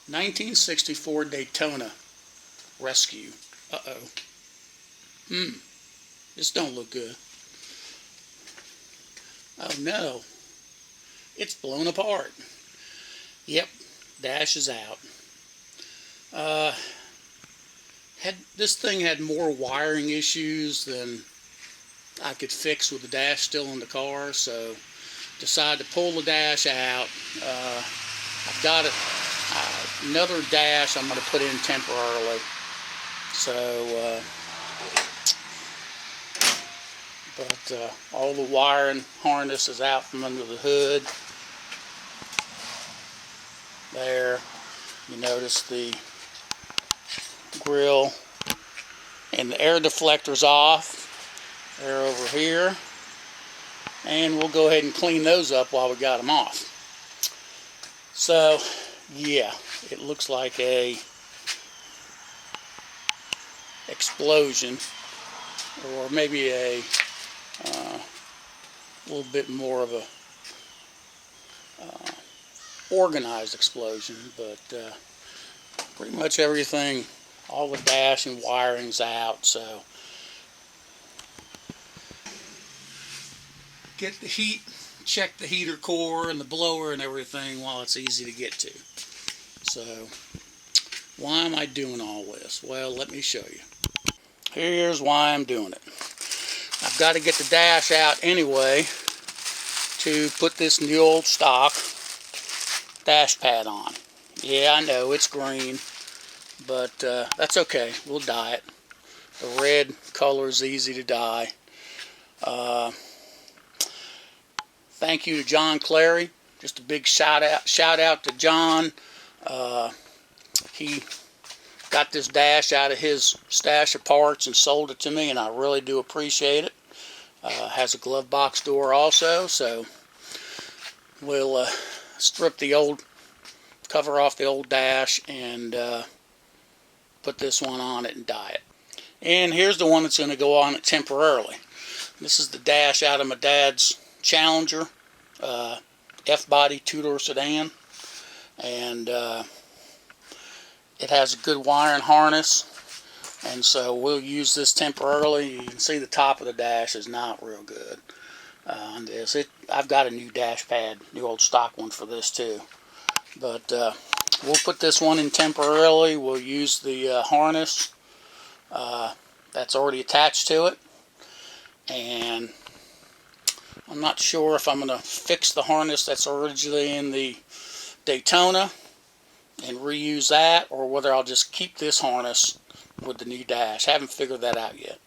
1964 Daytona Rescue. Uh-oh. This don't look good. Oh no. It's blown apart. Yep, dash is out. This thing had more wiring issues than I could fix with the dash still in the car, so decided to pull the dash out. I've got another dash I'm going to put in temporarily. So, but all the wiring harness is out from under the hood. There, you notice the grill and the air deflector's off. They're over here, and we'll go ahead and clean those up while we got them off. So yeah, it looks like a explosion, or maybe a little bit more of a organized explosion, but pretty much everything, all the dash and wiring's out. So get the heat, check the heater core and the blower and everything while it's easy to get to. So why am I doing all this? Well, let me show you. Here's why I'm doing it. I've got to get the dash out anyway to put this new old stock dash pad on. Yeah, I know it's green, but that's okay. We'll dye it. The red color is easy to dye. Thank you to John Clary. Just a big shout out to John. He got this dash out of his stash of parts and sold it to me, and I really do appreciate it. Has a glove box door also, so we'll strip the old cover off the old dash and put this one on it and dye it. And here's the one that's going to go on it temporarily. This is the dash out of my dad's Challenger F-body two-door sedan, and it has a good wiring harness, and so we'll use this temporarily. You can see the top of the dash is not real good on this. I've got a new dash pad, new old stock one for this too, but we'll put this one in temporarily. We'll use the harness that's already attached to it, and I'm not sure if I'm going to fix the harness that's originally in the Daytona and reuse that, or whether I'll just keep this harness with the new dash. Haven't figured that out yet.